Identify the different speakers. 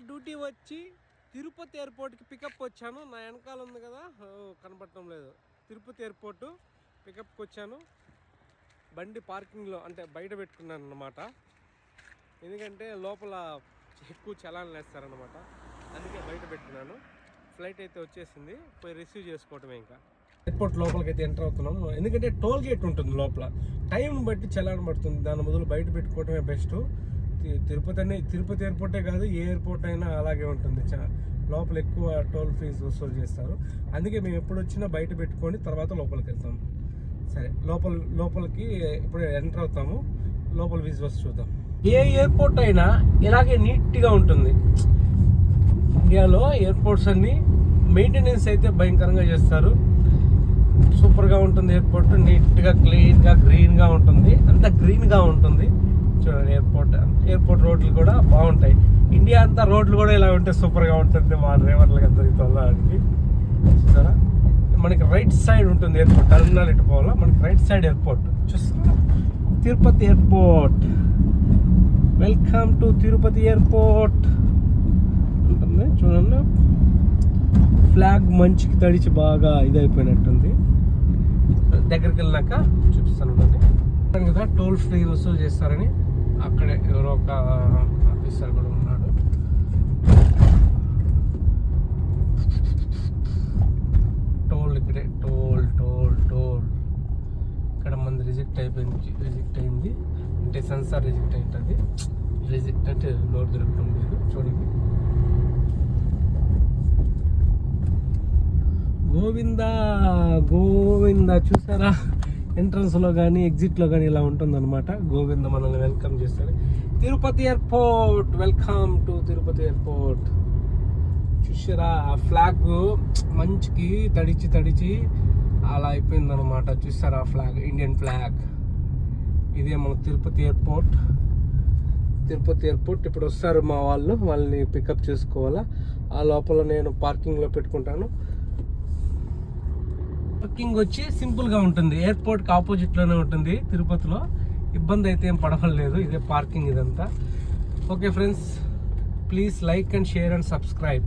Speaker 1: Duty వచ్చి తిరుపతి ఎయిర్పోర్ట్కి pickup వచ్చాను. నా వెనకాల ఉంది కదా, కనపడటం లేదు. తిరుపతి ఎయిర్పోర్టు పికప్కి వచ్చాను. బండి పార్కింగ్లో అంటే బయట పెట్టుకున్నాను అన్నమాట. ఎందుకంటే లోపల ఎక్కువ చలాన్లు వేస్తారనమాట, అందుకే బయట పెట్టుకున్నాను. ఫ్లైట్ అయితే వచ్చేసింది, పోయి రిసీవ్ చేసుకోవటమే. ఇంకా ఎయిర్పోర్ట్ లోపలికి అయితే ఎంటర్ అవుతున్నాము. ఎందుకంటే టోల్ గేట్ ఉంటుంది లోపల, టైం బట్టి చలాన్ పడుతుంది. దాని బదులు బయట పెట్టుకోవటమే బెస్ట్. తిరుపతి ఎయిర్పోర్టే కాదు, ఏ ఎయిర్పోర్ట్ అయినా అలాగే ఉంటుంది. లోపల ఎక్కువ టోల్ ఫీజు వసూలు చేస్తారు. అందుకే మేము ఎప్పుడు వచ్చినా బయట పెట్టుకొని తర్వాత లోపలికి వెళ్తాము. సరే, లోపలికి ఇప్పుడు ఎంటర్ అవుతాము. లోపల విజువల్స్ చూద్దాం. ఏ ఎయిర్పోర్ట్ అయినా ఇలాగే నీట్గా ఉంటుంది. ఇండియాలో ఎయిర్పోర్ట్స్ అన్నీ మెయింటెనెన్స్ అయితే భయంకరంగా చేస్తారు. సూపర్గా ఉంటుంది ఎయిర్పోర్ట్, నీట్గా క్లీన్గా గ్రీన్గా ఉంటుంది. అంతా గ్రీన్గా ఉంటుంది. చూడండి, ఎయిర్పోర్ట్ రోడ్లు కూడా బాగుంటాయి. ఇండియా అంతా రోడ్లు కూడా ఇలా ఉంటే సూపర్గా ఉంటుంది మా డ్రైవర్లకి అందరికి తొలడానికి. చూస్తారా, మనకి రైట్ సైడ్ ఉంటుంది ఎయిర్పోర్ట్. టర్మినల్ ఇటు పోవాలా, మనకి రైట్ సైడ్ ఎయిర్పోర్ట్. చూస్తారా, Tirupati airport. Welcome to Tirupati airport ఉంటుంది. చూడండి, ఫ్లాగ్ మంచికి తడిచి బాగా ఇదైపోయినట్టుంది. దగ్గరికి వెళ్ళినాక చూపిస్తాను కదా. టోల్ ఫ్రీ వసూలు చేస్తారని అక్కడే ఎవరో ఒక ఆఫీసర్ కూడా ఉన్నాడు. టోల్ ఇక్కడే, టోల్ టోల్ టోల్. ఇక్కడ మంది రిజెక్ట్ అయింది అంటే సెన్సార్ రిజెక్ట్ అయింటుంది. రిజెక్ట్ అంటే నోరు దొరకడం లేదు. చూడండి, గోవిందా గోవిందా. చూసారా, ఎంట్రన్స్లో కానీ ఎగ్జిట్లో కానీ ఇలా ఉంటుందన్నమాట. గోవింద మనల్ని వెల్కమ్ చేస్తారు. Tirupati airport, welcome to Tirupati airport. చూసారా, ఆ ఫ్లాగ్ మంచికి తడిచి అలా అయిపోయిందనమాట. చూసారా, ఆ ఫ్లాగ్ ఇండియన్ ఫ్లాగ్. ఇదే మన తిరుపతి ఎయిర్పోర్ట్. ఇప్పుడు వస్తారు మా వాళ్ళని పికప్ చేసుకోవాలా. ఆ లోపల నేను పార్కింగ్లో పెట్టుకుంటాను. పార్కింగ్ వచ్చి సింపుల్గా ఉంటుంది, ఎయిర్పోర్ట్కి ఆపోజిట్లోనే ఉంటుంది. తిరుపతిలో ఇబ్బంది అయితే ఏం పడవలేదు. ఇదే పార్కింగ్ ఇదంతా. Okay friends, please like and share and subscribe.